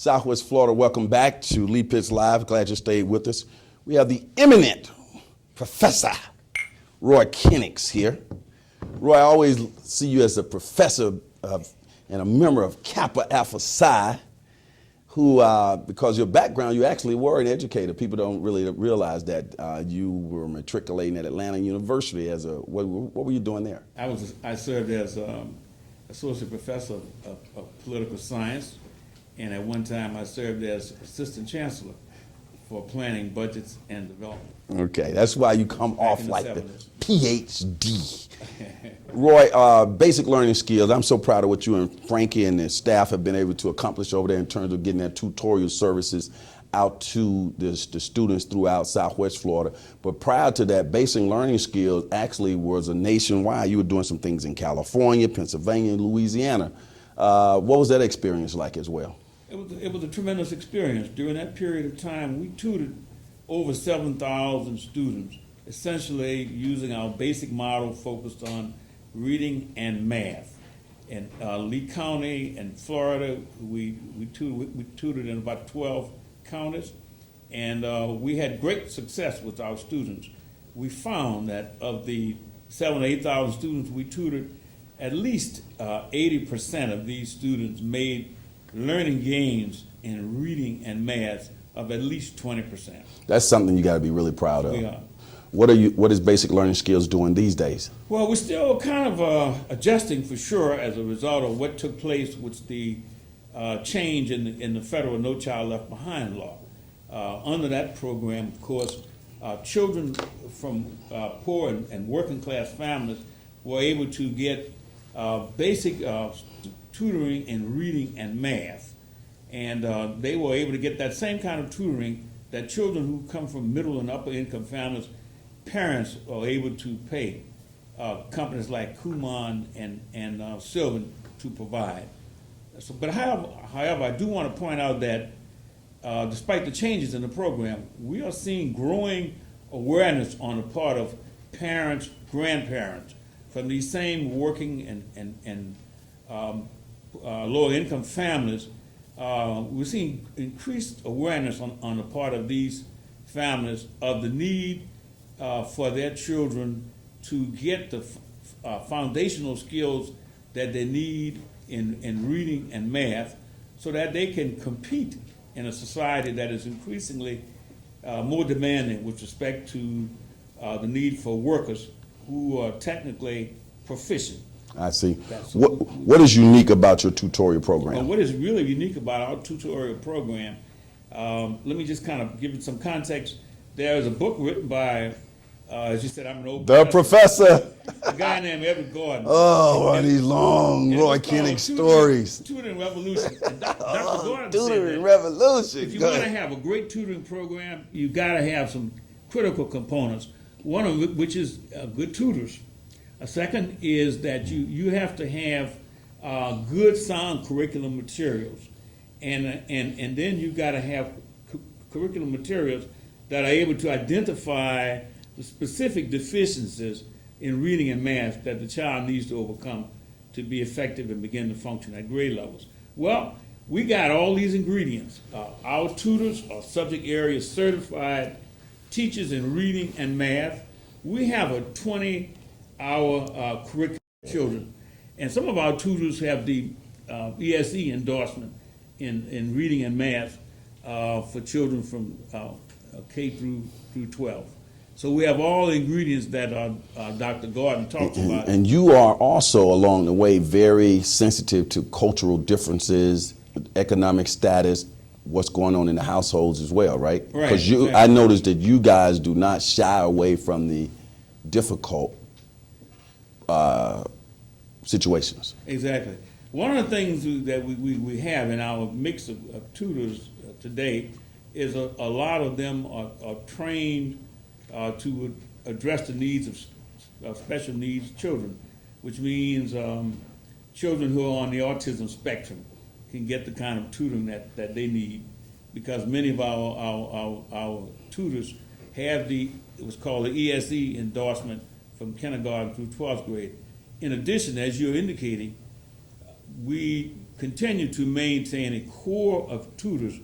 Southwest Florida, welcome back to Lee Pitts Live. Glad you stayed with us. We have the eminent Professor Roy Kennix here. Roy, I always see you as a professor and a member of Kappa Alpha Psi, who, because your background, you actually were an educator. People don't really realize that you were matriculating at Atlanta University as a, what were you doing there? I served as associate professor of political science, and at one time I served as assistant chancellor for planning, budgets, and development. Okay, that's why you come off like the PhD. Roy, basic learning skills. I'm so proud of what you and Frankie and the staff have been able to accomplish over there in terms of getting their tutorial services out to the students throughout Southwest Florida. But prior to that, basic learning skills actually was a nationwide. You were doing some things in California, Pennsylvania, and Louisiana. What was that experience like as well? It was a tremendous experience. During that period of time, we tutored over 7,000 students, essentially using our basic model focused on reading and math. In Lee County and Florida, we tutored in about 12 counties, and we had great success with our students. We found that of the 7,000 to 8,000 students we tutored, at least 80% of these students made learning gains in reading and math of at least 20%. That's something you got to be really proud of. We are. What is basic learning skills doing these days? Well, we're still kind of adjusting for sure as a result of what took place with the change in the federal No Child Left Behind law. Under that program, of course, children from poor and working class families were able to get basic tutoring in reading and math. And they were able to get that same kind of tutoring that children who come from middle and upper income families, parents are able to pay companies like Kumon and Sylvan to provide. So, but however, I do want to point out that despite the changes in the program, we are seeing growing awareness on the part of parents, grandparents from these same working and lower income families. We're seeing increased awareness on the part of these families of the need for their children to get the foundational skills that they need in reading and math so that they can compete in a society that is increasingly more demanding with respect to the need for workers who are technically proficient. I see. What is unique about your tutorial program? What is really unique about our tutorial program, let me just kind of give it some context. There is a book written by, as you said, I'm an old professor. A guy named Edward Gordon. Oh, one of these long Roy Kennix stories. Tutoring Revolution. And Dr. Gordon Tutoring said Revolution. If you want to have a great tutoring program, you got to have some critical components. One of which is good tutors. A second is that you have to have good, sound curriculum materials, and then you got to have curriculum materials that are able to identify the specific deficiencies in reading and math that the child needs to overcome to be effective and begin to function at grade levels. Well, we got all these ingredients. Our tutors are subject area certified teachers in reading and math. We have a 20-hour curriculum for children, and some of our tutors have the ESE endorsement in reading and math for children from K through 12. So we have all the ingredients that Dr. Gordon talks about. And you are also, along the way, very sensitive to cultural differences, economic status, what's going on in the households as well, right? Right. Because exactly. I noticed that you guys do not shy away from the difficult situations. Exactly. One of the things that we have in our mix of tutors today is a lot of them are trained to address the needs of special needs children, which means children who are on the autism spectrum can get the kind of tutoring that they need, because many of our tutors have what's called the ESE endorsement from kindergarten through 12th grade. In addition, as you're indicating, we continue to maintain a core of tutors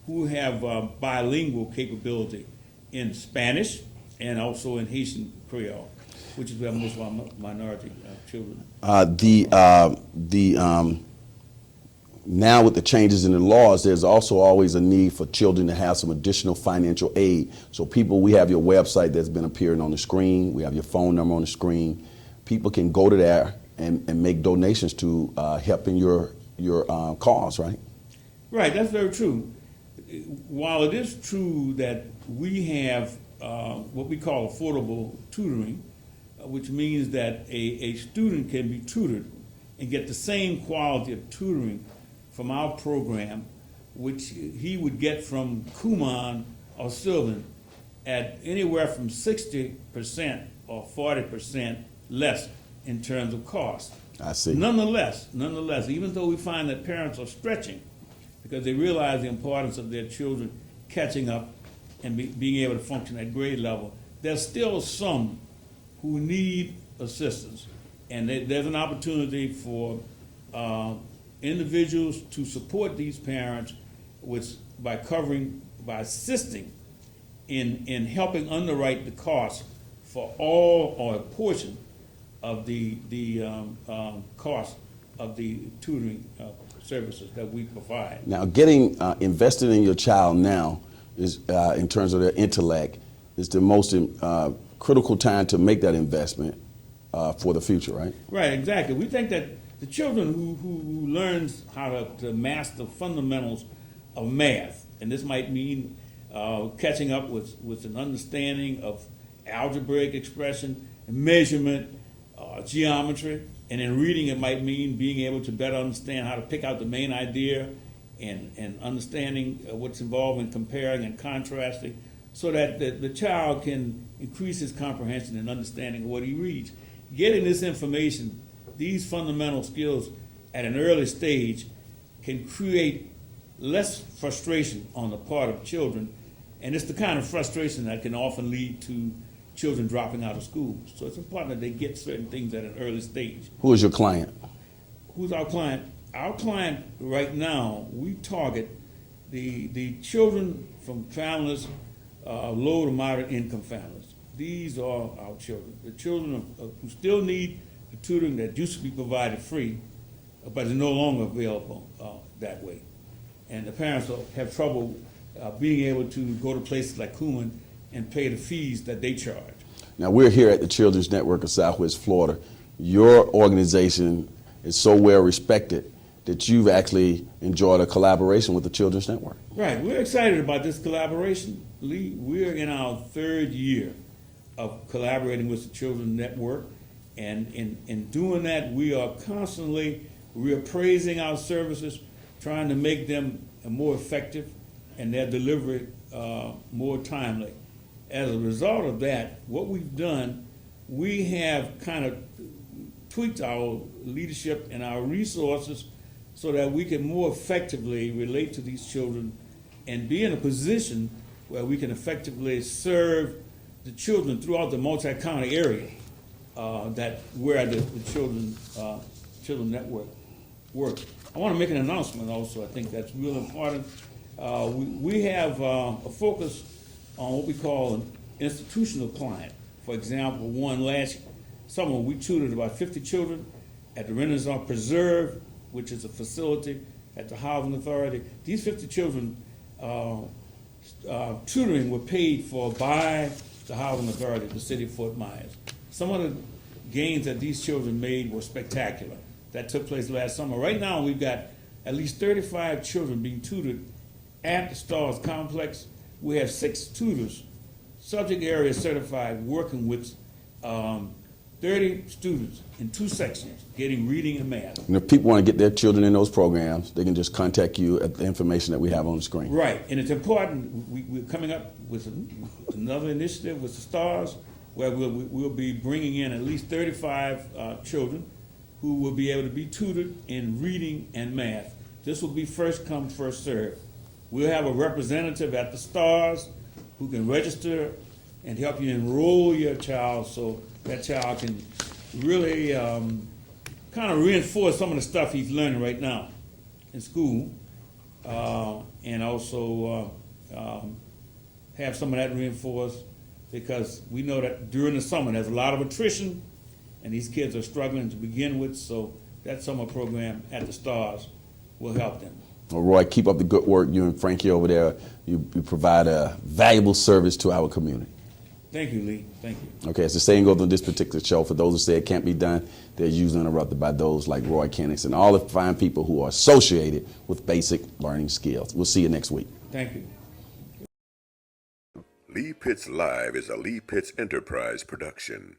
who have bilingual capability in Spanish and also in Haitian Creole, which is where most of our minority children. Now with the changes in the laws, there's also always a need for children to have some additional financial aid. So people, we have your website that's been appearing on the screen. We have your phone number on the screen. People can go to there and make donations to helping your cause, right? Right, that's very true. While it is true that we have what we call affordable tutoring, which means that a student can be tutored and get the same quality of tutoring from our program, which he would get from Kumon or Sylvan at anywhere from 60% or 40% less in terms of cost. I see. Nonetheless, even though we find that parents are stretching because they realize the importance of their children catching up and being able to function at grade level, there's still some who need assistance. And there's an opportunity for individuals to support these parents by assisting in helping underwrite the cost for all or a portion of the cost of the tutoring services that we provide. Now, invested in your child now is in terms of their intellect is the most critical time to make that investment for the future, right? Right, exactly. We think that the children who learns how to master fundamentals of math, and this might mean catching up with an understanding of algebraic expression, measurement, geometry, and in reading it might mean being able to better understand how to pick out the main idea and understanding what's involved in comparing and contrasting so that the child can increase his comprehension and understanding of what he reads. Getting this information, these fundamental skills at an early stage can create less frustration on the part of children, and it's the kind of frustration that can often lead to children dropping out of school. So it's important that they get certain things at an early stage. Who is your client? Who's our client? Our client right now, we target the children from families, low to moderate income families. These are our children. The children who still need the tutoring that used to be provided free, but is no longer available that way. And the parents have trouble being able to go to places like Kumon and pay the fees that they charge. Now, we're here at the Children's Network of Southwest Florida. Your organization is so well respected that you've actually enjoyed a collaboration with the Children's Network. Right. We're excited about this collaboration, Lee. We're in our third year of collaborating with the Children's Network. And in doing that, we are constantly reappraising our services, trying to make them more effective and their delivery more timely. As a result of that, what we've done, we have kind of tweaked our leadership and our resources so that we can more effectively relate to these children and be in a position where we can effectively serve the children throughout the multi-county area where the children network works. I want to make an announcement also. I think that's real important. We have a focus on what we call an institutional client. For example, last summer we tutored about 50 children at the Renaissance Preserve, which is a facility at the Housing Authority. These 50 children tutoring were paid for by the Housing Authority, the city of Fort Myers. Some of the gains that these children made were spectacular. That took place last summer. Right now we've got at least 35 children being tutored at the Stars Complex. We have 6 tutors, subject area certified, working with 30 students in 2 sections, getting reading and math. And if people want to get their children in those programs, they can just contact you at the information that we have on the screen. Right, and it's important. We're coming up with another initiative with the Stars, where we'll be bringing in at least 35 children who will be able to be tutored in reading and math. This will be first come, first served. We'll have a representative at the Stars who can register and help you enroll your child so that child can really kind of reinforce some of the stuff he's learning right now. in school, and also have some of that reinforced, because we know that during the summer there's a lot of attrition, and these kids are struggling to begin with. So that summer program at the Stars will help them. Well, Roy, keep up the good work. You and Frankie over there, you provide a valuable service to our community. Thank you, Lee. Thank you. Okay, as the saying goes on this particular show, for those who say it can't be done, they're usually interrupted by those like Roy Kennix and all the fine people who are associated with basic learning skills. We'll see you next week. Thank you. Lee Pitts Live is a Lee Pitts Enterprise production.